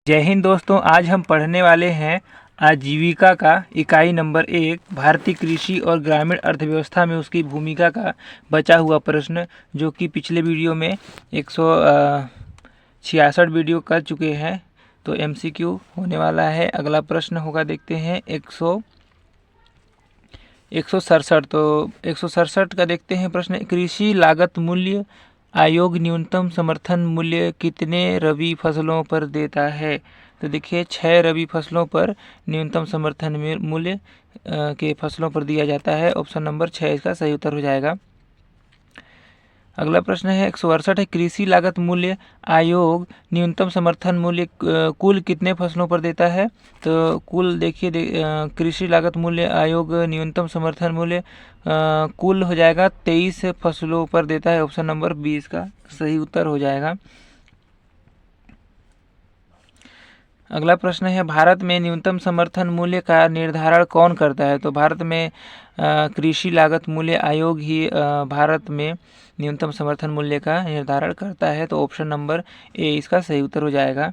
जय हिंद दोस्तों, आज हम पढ़ने वाले हैं आजीविका का इकाई नंबर 1 भारतीय कृषि और ग्रामीण अर्थव्यवस्था में उसकी भूमिका का बचा हुआ प्रश्न, जो कि पिछले वीडियो में 166 वीडियो कर चुके हैं। तो एमसीक्यू होने वाला है। अगला प्रश्न होगा, देखते हैं 167। तो 167 का देखते हैं प्रश्न। कृषि लागत मूल्य आयोग न्यूनतम समर्थन मूल्य कितने रबी फसलों पर देता है? तो देखिए 6 रबी फसलों पर न्यूनतम समर्थन मूल्य के फसलों पर दिया जाता है। ऑप्शन नंबर 6 इसका सही उत्तर हो जाएगा। अगला प्रश्न है 168 है। कृषि लागत मूल्य आयोग न्यूनतम समर्थन मूल्य कुल कितने फसलों पर देता है? तो कुल देखिए कृषि लागत मूल्य आयोग न्यूनतम समर्थन मूल्य कुल हो जाएगा 23 फसलों पर देता है। ऑप्शन नंबर 20 का सही उत्तर हो जाएगा। अगला प्रश्न है भारत में न्यूनतम समर्थन मूल्य का निर्धारण कौन करता है? तो भारत में कृषि लागत मूल्य आयोग ही भारत में न्यूनतम समर्थन मूल्य का निर्धारण करता है। तो ऑप्शन नंबर ए इसका सही उत्तर हो जाएगा।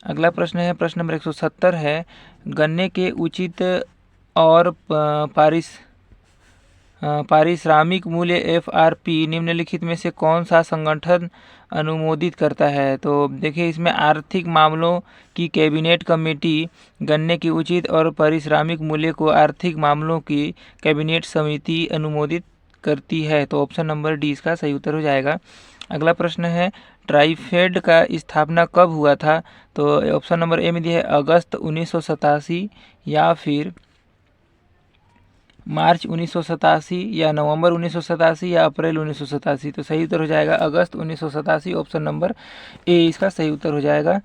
अगला प्रश्न है प्रश्न नंबर 170 है। गन्ने के उचित और पारिश्रमिक मूल्य एफआरपी निम्नलिखित में से कौन सा संगठन अनुमोदित करता है? तो देखिए इसमें आर्थिक मामलों की कैबिनेट कमेटी गन्ने की उचित और पारिश्रमिक मूल्य को आर्थिक मामलों की कैबिनेट समिति अनुमोदित करती है। तो ऑप्शन नंबर डी इसका सही उत्तर हो जाएगा। अगला प्रश्न है ट्राइफेड का स्थापना कब हुआ था? तो ऑप्शन नंबर ए में दिया है अगस्त 1987 या फिर मार्च 1987 या नवंबर 1987 या अप्रैल 1987। तो सही उत्तर हो जाएगा अगस्त 1987। ऑप्शन नंबर ए इसका सही उत्तर हो जाएगा।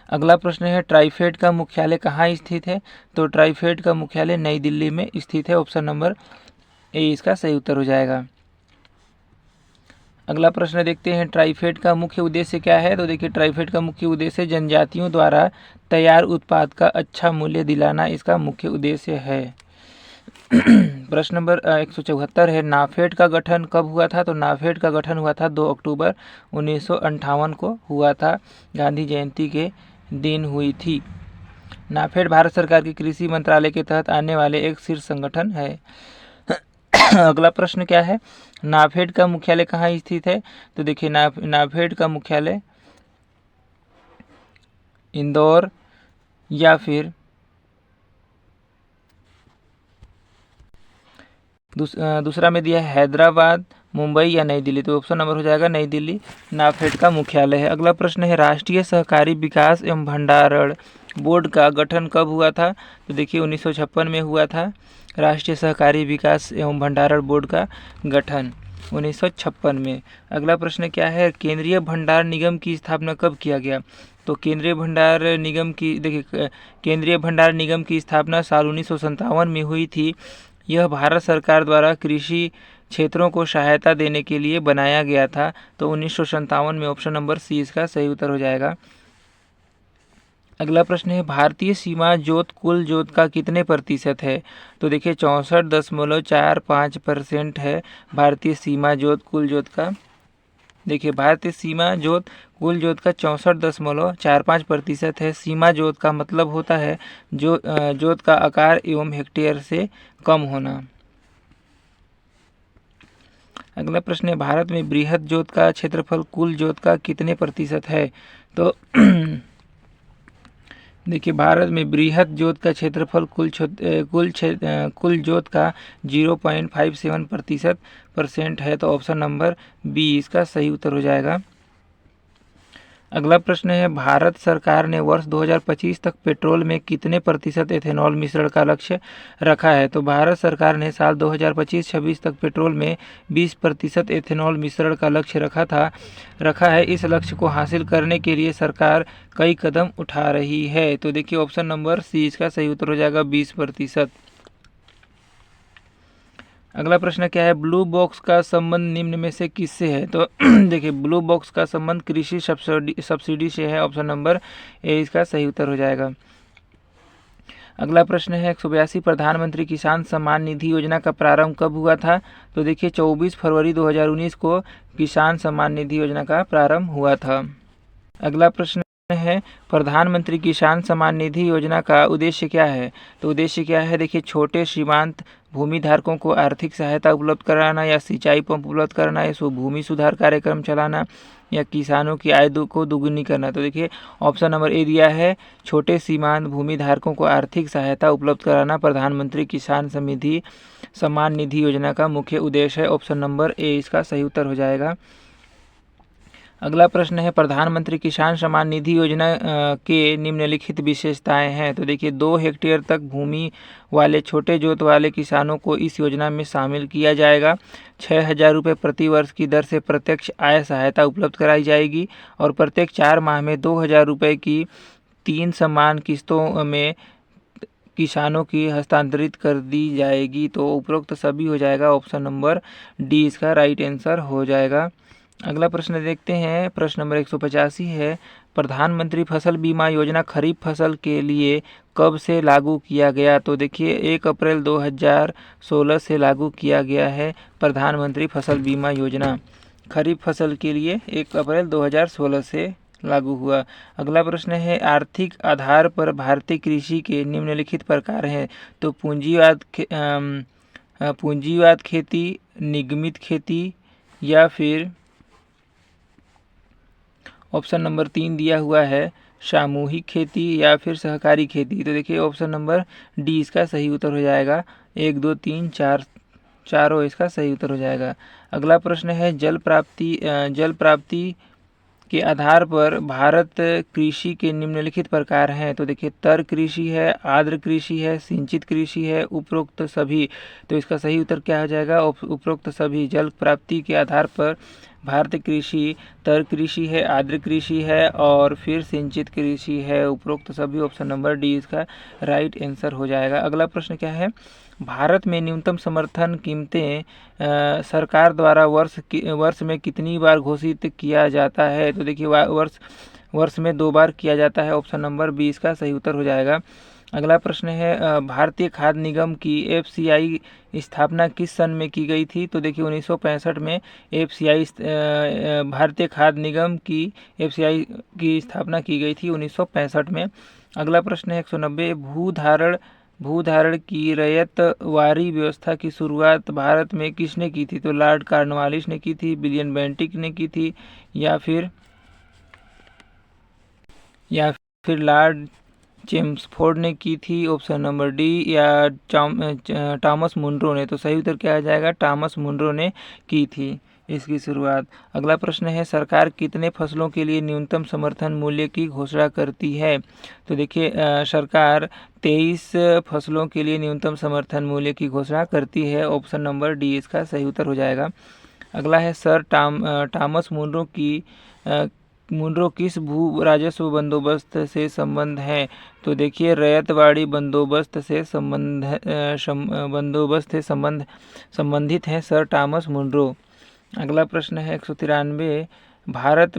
अगला प्रश्न है ट्राइफेड का मुख्यालय कहाँ स्थित है? तो ट्राइफेड का मुख्यालय नई दिल्ली में स्थित है। ऑप्शन नंबर ए इसका सही उत्तर हो जाएगा। अगला प्रश्न देखते हैं ट्राइफेड का मुख्य उद्देश्य क्या है? तो देखिए ट्राइफेड का मुख्य उद्देश्य जनजातियों द्वारा तैयार उत्पाद का अच्छा मूल्य दिलाना इसका मुख्य उद्देश्य है। प्रश्न नंबर 174 है। नाफेड का गठन कब हुआ था? तो नाफेड का गठन हुआ था 2 अक्टूबर 1958 को हुआ था। गांधी जयंती के दिन हुई थी। नाफेड भारत सरकार के कृषि मंत्रालय के तहत आने वाले एक शीर्ष संगठन है। अगला प्रश्न क्या है? नाफेड का मुख्यालय कहाँ स्थित है? तो देखिए नाफेड का मुख्यालय इंदौर या फिर दूसरा में दिया है हैदराबाद, मुंबई या नई दिल्ली। तो ऑप्शन नंबर हो जाएगा नई दिल्ली नाफेड का मुख्यालय है। अगला प्रश्न है राष्ट्रीय सहकारी विकास एवं भंडारण बोर्ड का गठन कब हुआ था? तो देखिए 1956 में हुआ था। राष्ट्रीय सहकारी विकास एवं भंडारण बोर्ड का गठन 1956 में। अगला प्रश्न क्या है? केंद्रीय भंडार निगम की स्थापना कब किया गया? तो केंद्रीय भंडार निगम की स्थापना साल 1957 में हुई थी। यह भारत सरकार द्वारा कृषि क्षेत्रों को सहायता देने के लिए बनाया गया था। तो 1957 में ऑप्शन नंबर सी इसका सही उत्तर हो जाएगा। अगला प्रश्न है भारतीय सीमा जोत कुल जोत का कितने प्रतिशत है? तो देखिए 64.45% है भारतीय सीमा जोत कुल जोत का। देखिए भारतीय सीमा जोत कुल जोत का 64.45% है। सीमा जोत का मतलब होता है जोत का आकार एवं हेक्टेयर से कम होना। अगला प्रश्न है भारत में बृहद जोत का क्षेत्रफल कुल जोत का कितने प्रतिशत है? तो देखिए भारत में बृहद जोत का क्षेत्रफल कुल जोत का 0.57% है। तो ऑप्शन नंबर बी इसका सही उत्तर हो जाएगा। अगला प्रश्न है भारत सरकार ने वर्ष 2025 तक पेट्रोल में कितने प्रतिशत एथेनॉल मिश्रण का लक्ष्य रखा है? तो भारत सरकार ने साल 2025-26 तक पेट्रोल में 20% एथेनॉल मिश्रण का लक्ष्य रखा है। इस लक्ष्य को हासिल करने के लिए सरकार कई कदम उठा रही है। तो देखिए ऑप्शन नंबर सी इसका सही उत्तर हो जाएगा 20%। अगला प्रश्न क्या है? ब्लू बॉक्स का संबंध निम्न में से किससे है? तो देखिए ब्लू बॉक्स का संबंध कृषि सब्सिडी से है। ऑप्शन नंबर ए इसका सही उत्तर हो जाएगा। अगला प्रश्न है 182 प्रधानमंत्री किसान सम्मान निधि योजना का प्रारंभ कब हुआ था? तो देखिए 24 फरवरी 2019 को किसान सम्मान निधि योजना का प्रारंभ हुआ था। अगला प्रश्न है प्रधानमंत्री किसान सम्मान निधि योजना का उद्देश्य क्या है। तो उद्देश्य क्या है, देखिए छोटे सीमांत भूमि धारकों को आर्थिक सहायता उपलब्ध कराना, या सिंचाई पंप उपलब्ध कराना, या भूमि सुधार कार्यक्रम चलाना, या किसानों की आय को दोगुनी करना। तो देखिए ऑप्शन नंबर ए दिया है, छोटे सीमांत भूमि धारकों को आर्थिक सहायता उपलब्ध कराना प्रधानमंत्री किसान सम्मान निधि योजना का मुख्य उद्देश्य है। ऑप्शन नंबर ए इसका सही उत्तर हो जाएगा। अगला प्रश्न है प्रधानमंत्री किसान सम्मान निधि योजना के निम्नलिखित विशेषताएं हैं। तो देखिए 2 हेक्टेयर तक भूमि वाले छोटे जोत वाले किसानों को इस योजना में शामिल किया जाएगा। 6,000 रुपये प्रति वर्ष की दर से प्रत्यक्ष आय सहायता उपलब्ध कराई जाएगी और प्रत्येक 4 माह में 2,000 रुपये की 3 समान किस्तों में किसानों की हस्तांतरित कर दी जाएगी। तो उपरोक्त सभी हो जाएगा। ऑप्शन नंबर डी इसका राइट आंसर हो जाएगा। अगला प्रश्न देखते हैं, प्रश्न नंबर 185 है प्रधानमंत्री फसल बीमा योजना खरीफ फसल के लिए कब से लागू किया गया। तो देखिए 1 अप्रैल 2016 से लागू किया गया है प्रधानमंत्री फसल बीमा योजना। खरीफ फसल के लिए 1 अप्रैल 2016 से लागू हुआ। अगला प्रश्न है आर्थिक आधार पर भारतीय कृषि के निम्नलिखित प्रकार हैं। तो पूंजीवाद खेती, निगमित खेती, या फिर ऑप्शन नंबर 3 दिया हुआ है सामूहिक खेती, या फिर सहकारी खेती। तो देखिए ऑप्शन नंबर डी इसका सही उत्तर हो जाएगा। 1 2 3 4 चारों इसका सही उत्तर हो जाएगा। अगला प्रश्न है जल प्राप्ति के आधार पर भारत कृषि के निम्नलिखित प्रकार हैं। तो देखिए तर कृषि है, आर्द्र कृषि है, सिंचित कृषि है, उपरोक्त सभी। तो इसका सही उत्तर क्या हो जाएगा, उपरोक्त सभी। जल प्राप्ति के आधार पर भारतीय कृषि तर कृषि है, आर्द्र कृषि है और फिर सिंचित कृषि है, उपरोक्त सभी। ऑप्शन नंबर डी इसका राइट आंसर हो जाएगा। अगला प्रश्न क्या है भारत में न्यूनतम समर्थन कीमतें सरकार द्वारा वर्ष में कितनी बार घोषित किया जाता है। तो देखिए वर्ष में 2 बार किया जाता है। ऑप्शन नंबर बी इसका सही उत्तर हो जाएगा। अगला प्रश्न है भारतीय खाद्य निगम की एफसीआई स्थापना किस सन में की गई थी। तो देखिए 1965 में एफसीआई भारतीय खाद्य निगम की एफसीआई की स्थापना की गई थी 1965 में। अगला प्रश्न है 190 भूधारण की रैयतवारी व्यवस्था की शुरुआत भारत में किसने की थी। तो लॉर्ड कॉर्नवालिस ने की थी, विलियम बेंटिक ने की थी, या फिर लॉर्ड चेम्सफोर्ड ने की थी। ऑप्शन नंबर डी, या टॉमस मुनरो ने। तो सही उत्तर क्या आ जाएगा, टॉमस मुनरो ने की थी इसकी शुरुआत। अगला प्रश्न है सरकार कितने फसलों के लिए न्यूनतम समर्थन मूल्य की घोषणा करती है। तो देखिए सरकार 23 फसलों के लिए न्यूनतम समर्थन मूल्य की घोषणा करती है। ऑप्शन नंबर डी इसका सही उत्तर हो जाएगा। अगला है सर टॉमस मुनरो किस भू राजस्व बंदोबस्त से संबंध है। तो देखिए रैयतवाड़ी बंदोबस्त से संबंधित हैं सर टॉमस मुनरो। अगला प्रश्न है 193 भारत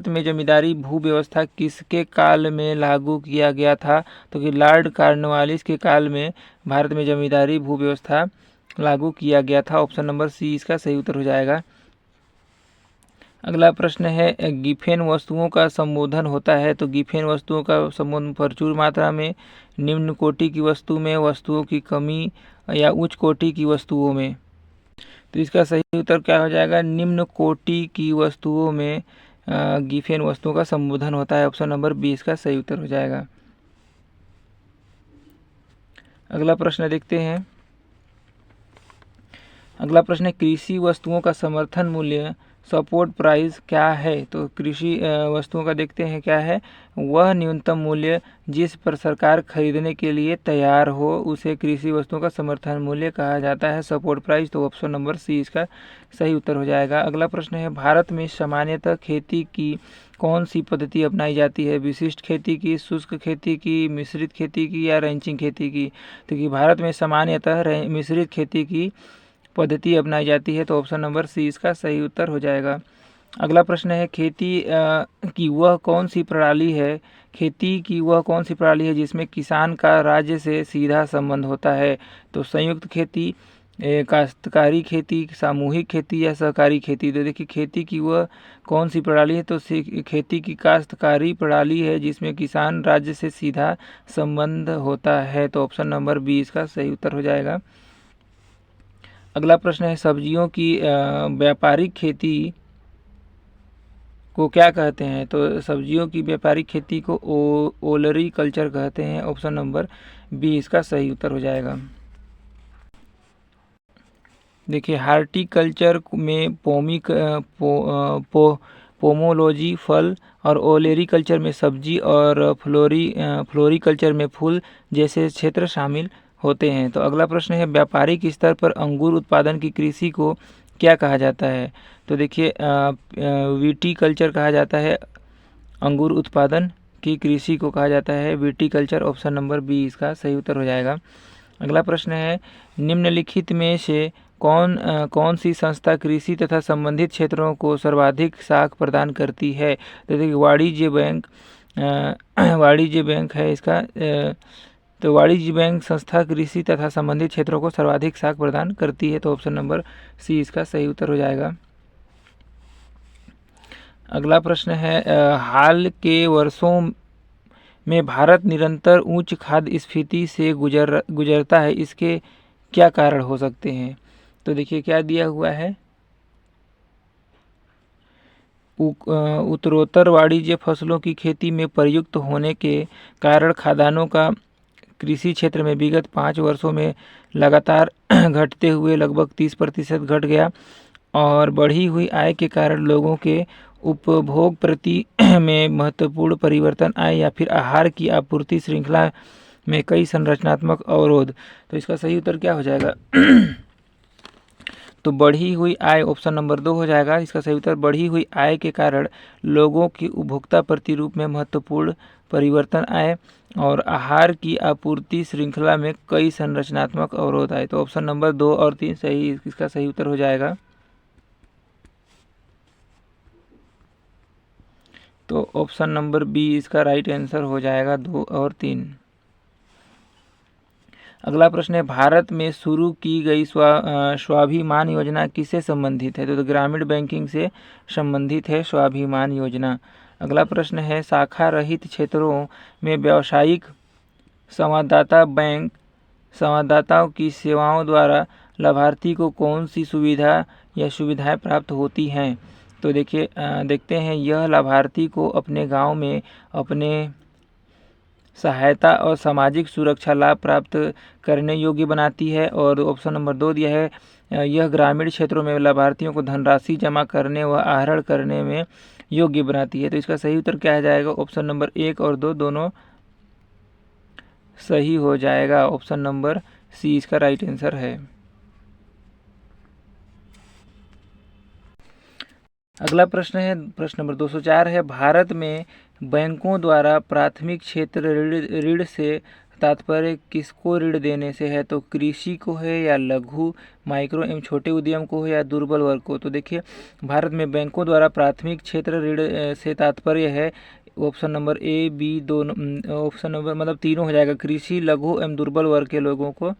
में जमींदारी भू व्यवस्था किसके काल में लागू किया गया था। तो कि लॉर्ड कॉर्नवालिस के काल में भारत में जमींदारी भू व्यवस्था लागू किया गया था। ऑप्शन नंबर सी इसका सही उत्तर हो जाएगा। अगला प्रश्न है गिफेन वस्तुओं का संबोधन होता है। तो गिफेन वस्तुओं का संबोधन प्रचुर मात्रा में, निम्न कोटि की वस्तु में, वस्तुओं की कमी, या उच्च कोटि की वस्तुओं में। तो इसका सही उत्तर क्या हो जाएगा, निम्न कोटि की वस्तुओं में गिफेन वस्तुओं का संबोधन होता है। ऑप्शन नंबर 20 का सही उत्तर हो जाएगा। अगला प्रश्न देखते हैं। अगला प्रश्न है कृषि वस्तुओं का समर्थन मूल्य सपोर्ट प्राइस क्या है। तो कृषि वस्तुओं का देखते हैं क्या है, वह न्यूनतम मूल्य जिस पर सरकार खरीदने के लिए तैयार हो उसे कृषि वस्तुओं का समर्थन मूल्य कहा जाता है, सपोर्ट प्राइस। तो ऑप्शन नंबर सी इसका सही उत्तर हो जाएगा। अगला प्रश्न है भारत में सामान्यतः खेती की कौन सी पद्धति अपनाई जाती है, विशिष्ट खेती की, शुष्क खेती की, मिश्रित खेती की, या रैंचिंग खेती की। तो कि भारत में सामान्यतः मिश्रित खेती की पद्धति अपनाई जाती है। तो ऑप्शन नंबर सी इसका सही उत्तर हो जाएगा। अगला प्रश्न है खेती की वह कौन सी प्रणाली है जिसमें किसान का राज्य से सीधा संबंध होता है। तो संयुक्त खेती, काश्तकारी खेती, सामूहिक खेती या सहकारी खेती। तो देखिए खेती की वह कौन सी प्रणाली है, तो खेती की काश्तकारी प्रणाली है जिसमें किसान राज्य से सीधा संबंध होता है। तो ऑप्शन नंबर बी इसका सही उत्तर हो जाएगा। अगला प्रश्न है सब्जियों की व्यापारिक खेती को क्या कहते हैं। तो सब्जियों की व्यापारिक खेती को ओलरी कल्चर कहते हैं। ऑप्शन नंबर बी इसका सही उत्तर हो जाएगा। देखिए हार्टिकल्चर में पोमोलॉजी फल और ओलेरीकल्चर में सब्जी और फ्लोरीकल्चर में फूल जैसे क्षेत्र शामिल होते हैं। तो अगला प्रश्न है व्यापारिक स्तर पर अंगूर उत्पादन की कृषि को क्या कहा जाता है। तो देखिए विटीकल्चर कहा जाता है, अंगूर उत्पादन की कृषि को कहा जाता है विटीकल्चर। ऑप्शन नंबर बी इसका सही उत्तर हो जाएगा। अगला प्रश्न है निम्नलिखित में से कौन सी संस्था कृषि तथा संबंधित क्षेत्रों को सर्वाधिक साख प्रदान करती है। तो देखिए वाणिज्य बैंक है इसका। तो वाणिज्य बैंक संस्था कृषि तथा संबंधित क्षेत्रों को सर्वाधिक साख प्रदान करती है। तो ऑप्शन नंबर सी इसका सही उत्तर हो जाएगा। अगला प्रश्न है हाल के वर्षों में भारत निरंतर उच्च खाद्य स्फीति से गुजरता है, इसके क्या कारण हो सकते हैं। तो देखिए क्या दिया हुआ है, उत्तरोत्तर वाणिज्य फसलों की खेती में प्रयुक्त होने के कारण खाद्यान्नों का कृषि क्षेत्र में विगत 5 वर्षों में लगातार घटते हुए लगभग 30% घट गया और बढ़ी हुई आय के कारण लोगों के उपभोग प्रति में महत्वपूर्ण परिवर्तन आए या फिर आहार की आपूर्ति श्रृंखला में कई संरचनात्मक अवरोध। तो इसका सही उत्तर क्या हो जाएगा तो बढ़ी हुई आय ऑप्शन नंबर 2 हो जाएगा। इसका सही उत्तर बढ़ी हुई आय के कारण लोगों की उपभोक्ता प्रतिरूप में महत्वपूर्ण परिवर्तन आए और आहार की आपूर्ति श्रृंखला में कई संरचनात्मक अवरोध आए। तो ऑप्शन नंबर 2 और 3 सही इसका सही उत्तर हो जाएगा। तो ऑप्शन नंबर बी इसका राइट आंसर हो जाएगा 2 और 3। अगला प्रश्न है भारत में शुरू की गई स्वाभिमान योजना किससे संबंधित है। तो ग्रामीण बैंकिंग से संबंधित है स्वाभिमान योजना। अगला प्रश्न है शाखा रहित क्षेत्रों में व्यावसायिक संवाददाता बैंक संवाददाताओं की सेवाओं द्वारा लाभार्थी को कौन सी सुविधा या सुविधाएं प्राप्त होती हैं। तो देखिए देखते हैं यह लाभार्थी को अपने गांव में अपने सहायता और सामाजिक सुरक्षा लाभ प्राप्त करने योग्य बनाती है। और ऑप्शन नंबर 2 दिया है यह ग्रामीण क्षेत्रों में लाभार्थियों को धनराशि जमा करने व आहरण करने में योग्य बनाती है। तो इसका सही उत्तर क्या हो जाएगा, ऑप्शन नंबर 1 और 2 दोनों सही हो जाएगा। ऑप्शन नंबर सी इसका राइट आंसर है। अगला प्रश्न है प्रश्न नंबर 204 है भारत में बैंकों द्वारा प्राथमिक क्षेत्र ऋण से तात्पर्य किसको ऋण देने से है। तो कृषि को है या लघु माइक्रो एवं छोटे उद्यम को है या दुर्बल वर्ग को। तो देखिए भारत में बैंकों द्वारा प्राथमिक क्षेत्र ऋण से तात्पर्य है ऑप्शन नंबर ए बी दोनों ऑप्शन नंबर मतलब तीनों हो जाएगा। कृषि लघु एवं दुर्बल वर्ग के लोगों को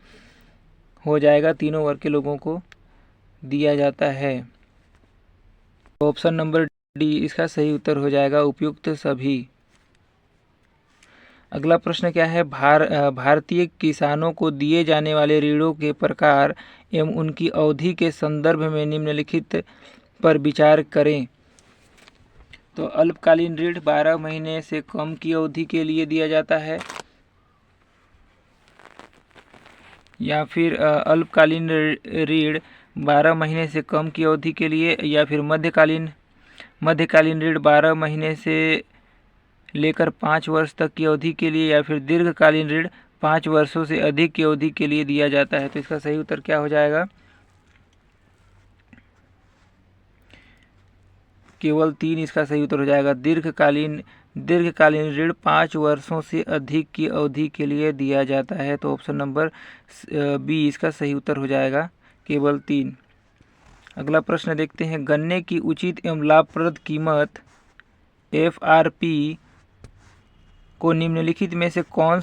हो जाएगा, तीनों वर्ग के लोगों को दिया जाता है। ऑप्शन नंबर डी इसका सही उत्तर हो जाएगा उपयुक्त सभी। अगला प्रश्न क्या है भारतीय किसानों को दिए जाने वाले ऋणों के प्रकार एवं उनकी अवधि के संदर्भ में निम्नलिखित पर विचार करें। तो अल्पकालीन ऋण 12 महीने से कम की अवधि के लिए दिया जाता है या फिर अल्पकालीन ऋण 12 महीने से कम की अवधि के लिए या फिर मध्यकालीन ऋण 12 महीने से लेकर 5 वर्ष तक की अवधि के लिए या फिर दीर्घकालीन ऋण 5 वर्षों से अधिक की अवधि के लिए दिया जाता है। तो इसका सही उत्तर क्या हो जाएगा, केवल 3 इसका सही उत्तर हो जाएगा। दीर्घकालीन ऋण 5 वर्षों से अधिक की अवधि के लिए दिया जाता है। तो ऑप्शन नंबर बी इसका सही उत्तर हो जाएगा, केवल 3। अगला प्रश्न देखते हैं गन्ने की उचित एवं लाभप्रद कीमत FRP को निम्नलिखित में से कौन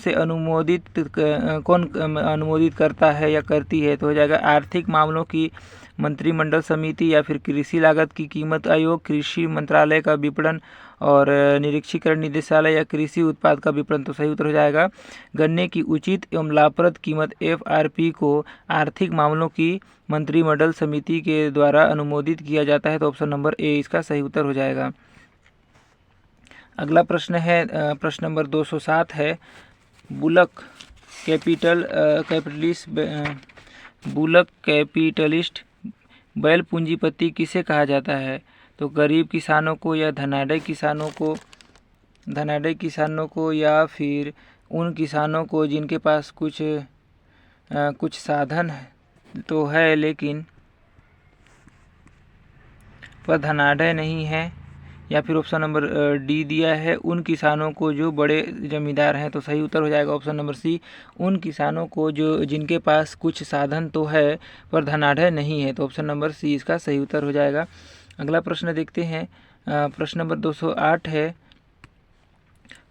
अनुमोदित करता है या करती है? तो हो जाएगा आर्थिक मामलों की मंत्रिमंडल समिति, या फिर कृषि लागत की कीमत आयोग, कृषि मंत्रालय का विपणन और निरीक्षीकरण निदेशालय, या कृषि उत्पाद का विपणन। तो सही उत्तर हो जाएगा गन्ने की उचित एवं लाभप्रद कीमत FRP को आर्थिक मामलों की मंत्रिमंडल समिति के द्वारा अनुमोदित किया जाता है। तो ऑप्शन नंबर ए इसका सही उत्तर हो जाएगा। अगला प्रश्न है प्रश्न नंबर 207 है, बुलक कैपिटलिस्ट बैल पूंजीपति किसे कहा जाता है? तो गरीब किसानों को, या धनाढ़ किसानों को, या फिर उन किसानों को जिनके पास कुछ साधन तो है लेकिन पर धनाढ़ नहीं है, या फिर ऑप्शन नंबर डी दिया है उन किसानों को जो बड़े जमींदार हैं। तो सही उत्तर हो जाएगा ऑप्शन नंबर सी, उन किसानों को जो जिनके पास कुछ साधन तो है पर धनाढ़ नहीं है। तो ऑप्शन नंबर सी इसका सही उत्तर हो जाएगा। अगला प्रश्न देखते हैं, प्रश्न नंबर 208 है,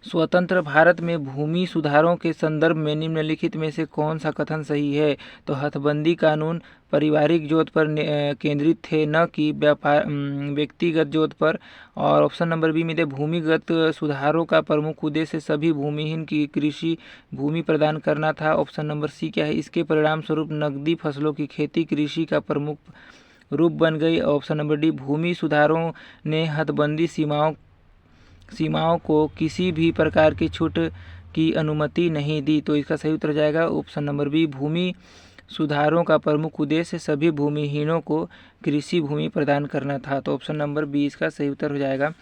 स्वतंत्र भारत में भूमि सुधारों के संदर्भ में निम्नलिखित में से कौन सा कथन सही है? तो हथबंदी कानून पारिवारिक जोत पर केंद्रित थे, न कि व्यक्तिगत जोत पर। और ऑप्शन नंबर बी में दे भूमिगत सुधारों का प्रमुख उद्देश्य सभी भूमिहीन की कृषि भूमि प्रदान करना था। ऑप्शन नंबर सी क्या है, इसके परिणाम स्वरूप नकदी फसलों की खेती कृषि का प्रमुख रूप बन गई। ऑप्शन नंबर डी भूमि सुधारों ने हदबंदी सीमाओं को किसी भी प्रकार की छूट की अनुमति नहीं दी। तो इसका सही उत्तर हो जाएगा ऑप्शन नंबर बी, भूमि सुधारों का प्रमुख उद्देश्य सभी भूमिहीनों को कृषि भूमि प्रदान करना था। तो ऑप्शन नंबर बी इसका सही उत्तर हो जाएगा।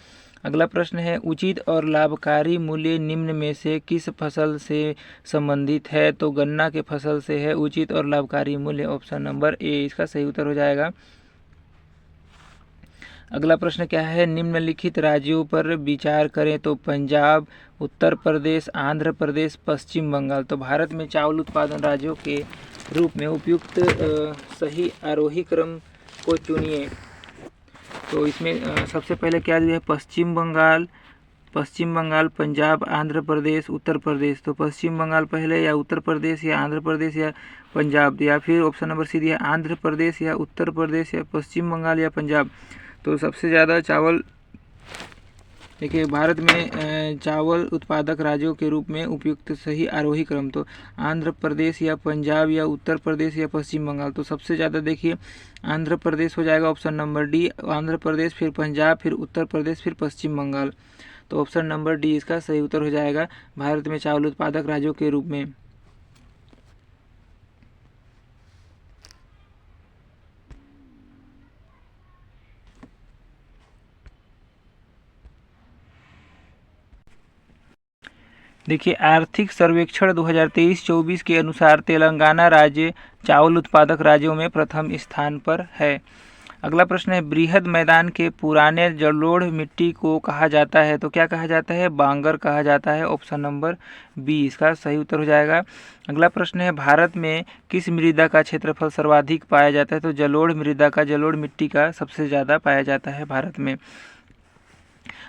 अगला प्रश्न है, उचित और लाभकारी मूल्य निम्न में से किस फसल से संबंधित है? तो गन्ना के फसल से है उचित और लाभकारी मूल्य। ऑप्शन नंबर ए इसका सही उत्तर हो जाएगा। अगला प्रश्न क्या है, निम्नलिखित राज्यों पर विचार करें। तो पंजाब, उत्तर प्रदेश, आंध्र प्रदेश, पश्चिम बंगाल। तो भारत में चावल उत्पादन राज्यों के रूप में उपयुक्त सही आरोही क्रम को चुनिए। तो इसमें सबसे पहले क्या दिया है, पश्चिम बंगाल, पंजाब, आंध्र प्रदेश, उत्तर प्रदेश। तो पश्चिम बंगाल पहले, या उत्तर प्रदेश, या आंध्र प्रदेश, या पंजाब, या फिर ऑप्शन नंबर सी दिया आंध्र प्रदेश, या उत्तर प्रदेश, या पश्चिम बंगाल, या पंजाब। तो सबसे ज़्यादा चावल देखिए भारत में चावल उत्पादक राज्यों के रूप में उपयुक्त सही आरोही क्रम, तो आंध्र प्रदेश, या पंजाब, या उत्तर प्रदेश, या पश्चिम बंगाल। तो सबसे ज़्यादा देखिए आंध्र प्रदेश हो जाएगा, option number D, Andhra Pradesh, फिर पंजाब, फिर उत्तर प्रदेश, फिर पश्चिम बंगाल। तो ऑप्शन नंबर डी इसका सही उत्तर हो जाएगा भारत में चावल उत्पादक राज्यों के रूप में। देखिए आर्थिक सर्वेक्षण 2023-24 के अनुसार तेलंगाना राज्य चावल उत्पादक राज्यों में प्रथम स्थान पर है। अगला प्रश्न है, बृहद मैदान के पुराने जलोढ़ मिट्टी को कहा जाता है? तो क्या कहा जाता है, बांगर कहा जाता है। ऑप्शन नंबर बी इसका सही उत्तर हो जाएगा। अगला प्रश्न है, भारत में किस मृदा का क्षेत्रफल सर्वाधिक पाया जाता है? तो जलोढ़ मिट्टी का सबसे ज़्यादा पाया जाता है भारत में।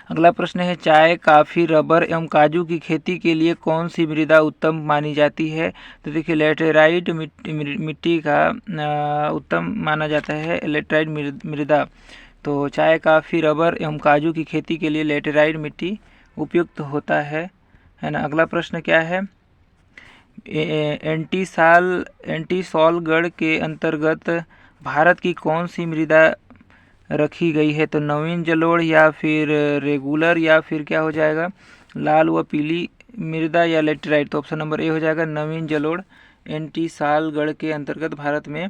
अगला प्रश्न है, चाय, कॉफ़ी, रबर एवं काजू की खेती के लिए कौन सी मृदा उत्तम मानी जाती है? तो देखिए लेटेराइट मिट्टी का उत्तम माना जाता है, लेटेराइट मृदा। तो चाय, कॉफ़ी, रबर एवं काजू की खेती के लिए लेटेराइट मिट्टी उपयुक्त होता है ना। अगला प्रश्न क्या है, एंटीसॉलगढ़ के अंतर्गत भारत की कौन सी मृदा रखी गई है? तो नवीन जलोढ़, या फिर रेगुलर, या फिर क्या हो जाएगा लाल व पीली मृदा, या लेटेराइट। तो ऑप्शन नंबर ए हो जाएगा नवीन जलोढ़ एंटीसॉलगढ़ के अंतर्गत भारत में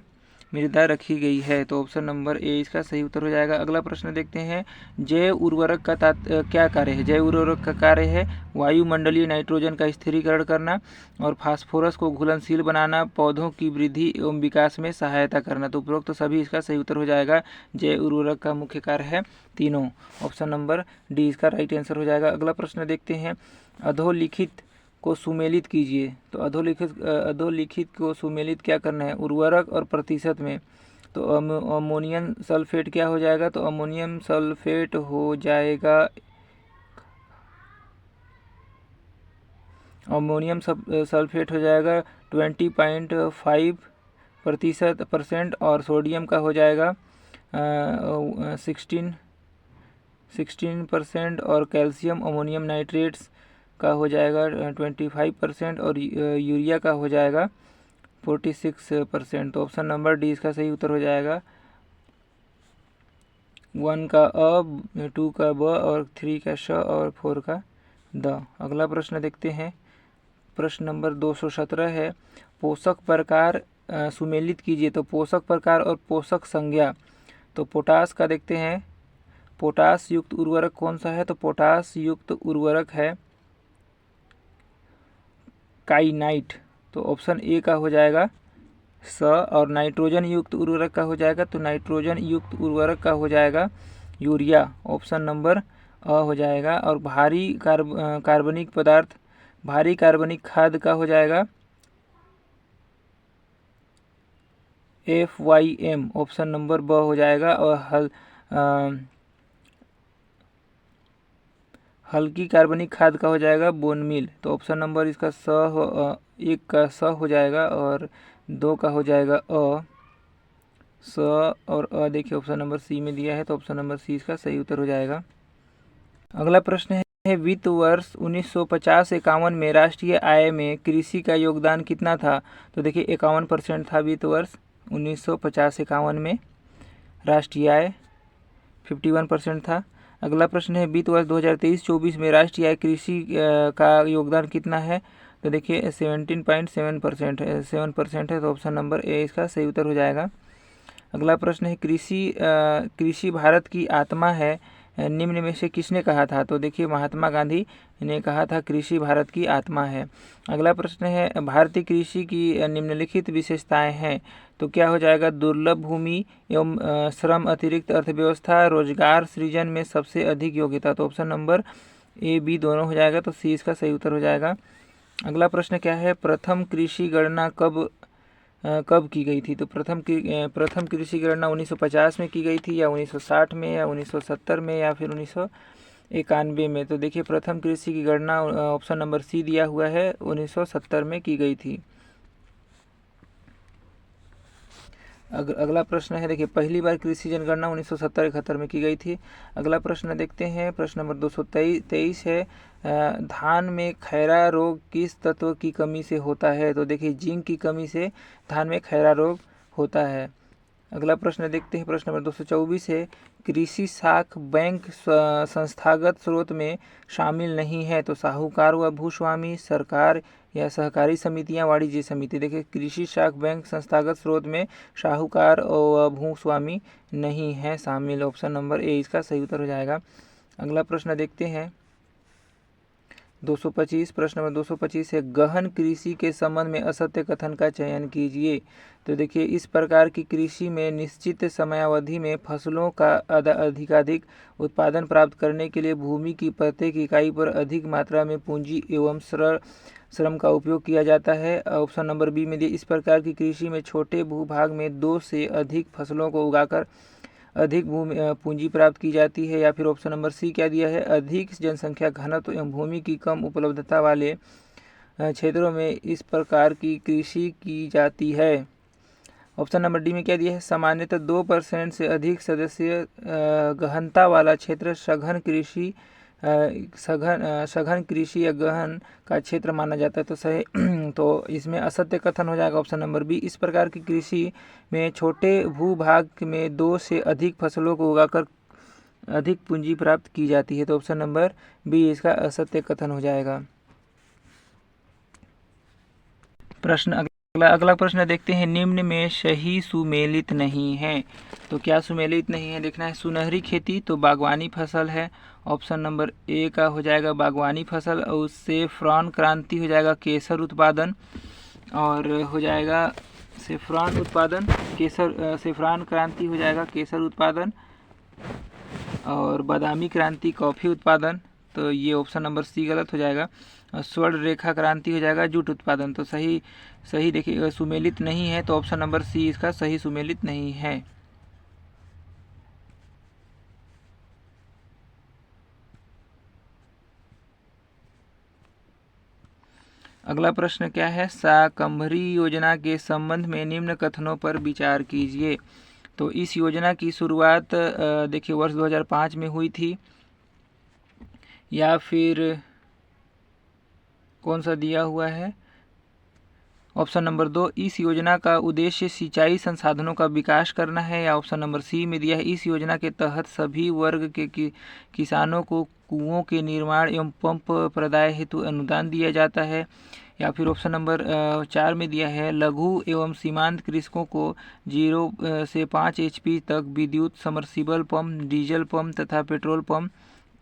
मृदा रखी गई है। तो ऑप्शन नंबर ए इसका सही उत्तर हो जाएगा। अगला प्रश्न देखते हैं, जैव उर्वरक का क्या कार्य है? जैव उर्वरक का कार्य है वायुमंडलीय नाइट्रोजन का स्थिरीकरण करना और फास्फोरस को घुलनशील बनाना, पौधों की वृद्धि एवं विकास में सहायता करना। तो उपरोक्त तो सभी इसका सही उत्तर हो जाएगा। जैव उर्वरक का मुख्य कार्य है तीनों। ऑप्शन नंबर डी इसका राइट आंसर हो जाएगा। अगला प्रश्न देखते हैं, अधोलिखित को सुमेलित कीजिए। तो अधोलिखित को सुमेलित क्या करना है, उर्वरक और प्रतिशत में। तो अमोनियम सल्फेट क्या हो जाएगा? तो अमोनियम सल्फेट हो जाएगा अमोनियम सल्फेट हो जाएगा 20.5% और सोडियम का हो जाएगा 16% और कैल्शियम अमोनियम नाइट्रेट्स का हो जाएगा 25% और यूरिया का हो जाएगा 46%। तो ऑप्शन नंबर डी इसका सही उत्तर हो जाएगा। 1 का अ, 2 का ब और 3 का श और 4 का द। अगला प्रश्न देखते हैं। प्रश्न नंबर 217 है, पोषक प्रकार सुमेलित कीजिए। तो पोषक प्रकार और पोषक संज्ञा। तो पोटास का देखते हैं, पोटास युक्त उर्वरक कौन सा है? तो पोटास युक्त उर्वरक है काइनाइट। तो ऑप्शन ए का हो जाएगा स। और नाइट्रोजन युक्त उर्वरक का हो जाएगा, तो नाइट्रोजन युक्त उर्वरक का हो जाएगा यूरिया। ऑप्शन नंबर अ हो जाएगा। और भारी कार्बनिक पदार्थ, भारी कार्बनिक खाद का हो जाएगा FYM। ऑप्शन नंबर ब हो जाएगा। और हल्की कार्बनिक खाद का हो जाएगा बोनमील। तो ऑप्शन नंबर इसका एक का स हो जाएगा और 2 का हो जाएगा अ। स और अ देखिए ऑप्शन नंबर सी में दिया है, तो ऑप्शन नंबर सी इसका सही उत्तर हो जाएगा। अगला प्रश्न है, वित्त वर्ष 1950-51 में राष्ट्रीय आय में कृषि का योगदान कितना था? तो देखिए 51% था वित्त वर्ष 1950-51 में। राष्ट्रीय आय 51% था। अगला प्रश्न है, वित्त वर्ष 2023-24 में राष्ट्रीय आय कृषि का योगदान कितना है? तो देखिए 17.7% है, 7% है। तो ऑप्शन नंबर ए इसका सही उत्तर हो जाएगा। अगला प्रश्न है, कृषि भारत की आत्मा है, निम्न में से किसने कहा था? तो देखिए महात्मा गांधी ने कहा था कृषि भारत की आत्मा है। अगला प्रश्न है, भारतीय कृषि की निम्नलिखित विशेषताएं हैं। तो क्या हो जाएगा? दुर्लभ भूमि एवं श्रम अतिरिक्त अर्थव्यवस्था, रोजगार सृजन में सबसे अधिक योग्यता। तो ऑप्शन नंबर ए बी दोनों हो जाएगा, तो सी इसका सही उत्तर हो जाएगा। अगला प्रश्न क्या है, प्रथम कृषि गणना कब की गई थी? तो प्रथम कृषि गणना 1950 में की गई थी, या 1960 में, या 1970 में, या फिर 1991 में? तो देखिए प्रथम कृषि की गणना ऑप्शन नंबर सी दिया हुआ है 1970 में की गई थी। अगला प्रश्न है, देखिए पहली बार कृषि जनगणना 1970-71 में की गई थी। अगला प्रश्न देखते हैं, प्रश्न नंबर 223 है, धान में खैरा रोग किस तत्व की कमी से होता है? तो देखिए जिंक की कमी से धान में खैरा रोग होता है। अगला प्रश्न देखते हैं, प्रश्न नंबर 224 है, कृषि साख बैंक संस्थागत स्रोत में शामिल नहीं है। तो साहूकार व भूस्वामी, सरकार या सहकारी समितियां, वाणिज्य समिति। देखिए कृषि साख बैंक संस्थागत स्रोत में साहूकार व भूस्वामी नहीं है शामिल। ऑप्शन नंबर ए इसका सही उत्तर हो जाएगा। अगला प्रश्न देखते हैं 225, प्रश्न नंबर 225 है, गहन कृषि के संबंध में असत्य कथन का चयन कीजिए। तो देखिए इस प्रकार की कृषि में निश्चित समयावधि में फसलों का अधिकाधिक उत्पादन प्राप्त करने के लिए भूमि की प्रत्येक इकाई पर अधिक मात्रा में पूंजी एवं श्रम का उपयोग किया जाता है। ऑप्शन नंबर बी में दिए, इस प्रकार की कृषि में छोटे भूभाग में 2 से अधिक फसलों को उगाकर अधिक पूंजी प्राप्त की जाती है। या फिर ऑप्शन नंबर सी क्या दिया है, अधिक जनसंख्या घनत्व एवं भूमि की कम उपलब्धता वाले क्षेत्रों में इस प्रकार की कृषि की जाती है। ऑप्शन नंबर डी में क्या दिया है, सामान्यतः 2% से अधिक सदस्य गहनता वाला क्षेत्र सघन कृषि या गहन का क्षेत्र माना जाता है। तो सही तो इसमें असत्य कथन हो जाएगा ऑप्शन नंबर बी। इस प्रकार की कृषि में छोटे भूभाग में 2 से अधिक फसलों को उगाकर अधिक पूंजी प्राप्त की जाती है। तो ऑप्शन नंबर बी इसका असत्य कथन हो जाएगा। अगला प्रश्न देखते हैं, निम्न में सही सुमेलित नहीं है। तो क्या सुमेलित नहीं है देखना है। सुनहरी खेती तो बागवानी फसल है। ऑप्शन नंबर ए का हो जाएगा बागवानी फसल। और उससे सेफ्रॉन क्रांति हो जाएगा केसर उत्पादन। और हो जाएगा सेफ्रॉन उत्पादन सेफ्रॉन क्रांति हो जाएगा केसर उत्पादन। और बादामी क्रांति कॉफ़ी उत्पादन। तो ये ऑप्शन नंबर सी गलत हो जाएगा। स्वर्ण रेखा क्रांति हो जाएगा जूट उत्पादन। तो सही देखिए सुमेलित नहीं है, तो ऑप्शन नंबर सी इसका सही सुमेलित नहीं है। अगला प्रश्न क्या है, शाकंभरी योजना के संबंध में निम्न कथनों पर विचार कीजिए। तो इस योजना की शुरुआत देखिए वर्ष 2005 में हुई थी, या फिर कौन सा दिया हुआ है, ऑप्शन नंबर 2, इस योजना का उद्देश्य सिंचाई संसाधनों का विकास करना है, या ऑप्शन नंबर सी में दिया है, इस योजना के तहत सभी वर्ग के किसानों को कुओं के निर्माण एवं पंप प्रदाय हेतु अनुदान दिया जाता है, या फिर ऑप्शन नंबर 4 में दिया है, लघु एवं सीमांत कृषकों को 0 से 5 HP तक विद्युत समरसीबल पंप, डीजल पंप तथा पेट्रोल पंप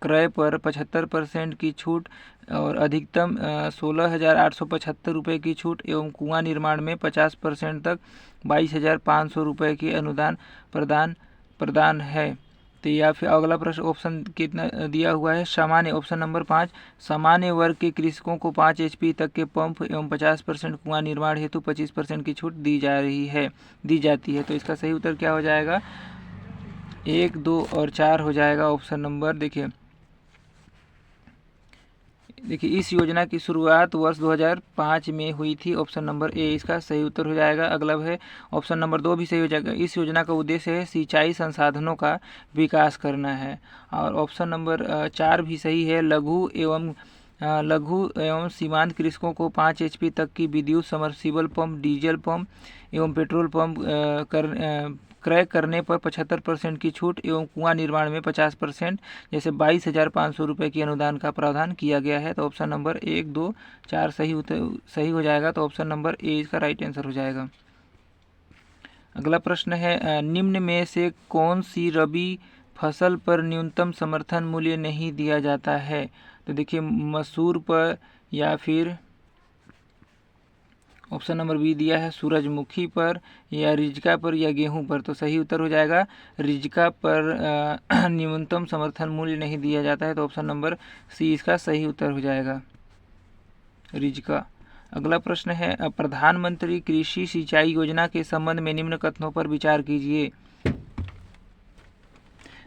क्रय पर 75% की छूट और अधिकतम 16,875 रुपये की छूट एवं कुआं निर्माण में 50% तक 22,500 रुपये की अनुदान प्रदान है। तो या फिर अगला प्रश्न ऑप्शन कितना दिया हुआ है, सामान्य, ऑप्शन नंबर 5, सामान्य वर्ग के कृषकों को 5 HP तक के पंप एवं 50% कुआं निर्माण हेतु 25% की छूट दी जाती है। तो इसका सही उत्तर क्या हो जाएगा, 1, 2 और 4 हो जाएगा। ऑप्शन नंबर देखिए इस योजना की शुरुआत वर्ष 2005 में हुई थी, ऑप्शन नंबर ए इसका सही उत्तर हो जाएगा। अगला है ऑप्शन नंबर 2 भी सही हो जाएगा। इस योजना का उद्देश्य है सिंचाई संसाधनों का विकास करना है, और ऑप्शन नंबर 4 भी सही है, लघु एवं सीमांत कृषकों को 5 HP तक की विद्युत समरसीबल पंप, डीजल पंप एवं पेट्रोल पंप क्रय करने पर 75% की छूट एवं कुआं निर्माण में 50% जैसे 22,500 रुपये की अनुदान का प्रावधान किया गया है। तो ऑप्शन नंबर 1, 2, 4 सही हो जाएगा। तो ऑप्शन नंबर ए इसका राइट आंसर हो जाएगा। अगला प्रश्न है, निम्न में से कौन सी रबी फसल पर न्यूनतम समर्थन मूल्य नहीं दिया जाता है। तो देखिए मसूर पर, या फिर ऑप्शन नंबर बी दिया है सूरजमुखी पर, या रिजका पर, या गेहूं पर। तो सही उत्तर हो जाएगा रिजका पर न्यूनतम समर्थन मूल्य नहीं दिया जाता है। तो ऑप्शन नंबर सी इसका सही उत्तर हो जाएगा, रिजका। अगला प्रश्न है, प्रधानमंत्री कृषि सिंचाई योजना के संबंध में निम्न कथनों पर विचार कीजिए।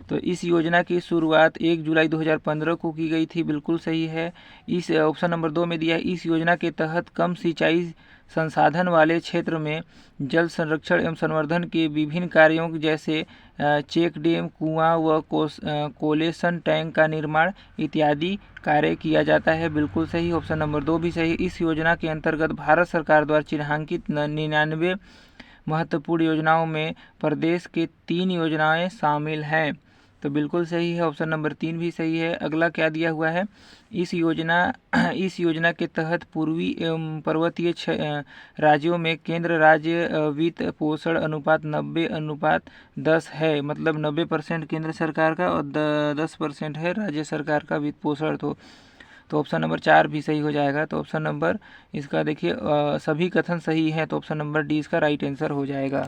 तो इस योजना की शुरुआत 1 जुलाई 2015 को की गई थी, बिल्कुल सही है। इस ऑप्शन नंबर 2 में दिया है, इस योजना के तहत कम सिंचाई संसाधन वाले क्षेत्र में जल संरक्षण एवं संवर्धन के विभिन्न कार्यों जैसे चेक डैम, कुआं व कोलेशन टैंक का निर्माण इत्यादि कार्य किया जाता है, बिल्कुल सही। ऑप्शन नंबर 2 भी सही। इस योजना के अंतर्गत भारत सरकार द्वारा चिन्हांकित 99 महत्वपूर्ण योजनाओं में प्रदेश के 3 योजनाएं शामिल हैं, तो बिल्कुल सही है, ऑप्शन नंबर 3 भी सही है। अगला क्या दिया हुआ है, इस योजना के तहत पूर्वी एवं पर्वतीय राज्यों में केंद्र राज्य वित्त पोषण अनुपात 90:10 है, मतलब 90% केंद्र सरकार का और 10% है राज्य सरकार का वित्त पोषण। तो ऑप्शन नंबर 4 भी सही हो जाएगा। तो ऑप्शन नंबर इसका देखिए सभी कथन सही है, तो ऑप्शन नंबर डी इसका राइट आंसर हो जाएगा।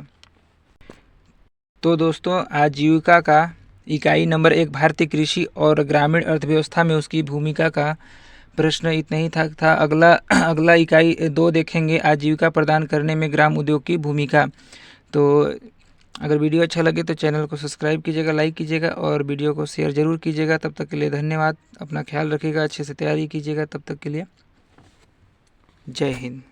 तो दोस्तों आजीविका का इकाई नंबर 1 भारतीय कृषि और ग्रामीण अर्थव्यवस्था में उसकी भूमिका का प्रश्न इतना ही था। अगला इकाई 2 देखेंगे, आजीविका प्रदान करने में ग्राम उद्योग की भूमिका। तो अगर वीडियो अच्छा लगे तो चैनल को सब्सक्राइब कीजिएगा, लाइक कीजिएगा और वीडियो को शेयर ज़रूर कीजिएगा। तब तक के लिए धन्यवाद, अपना ख्याल रखिएगा, अच्छे से तैयारी कीजिएगा। तब तक के लिए जय हिंद।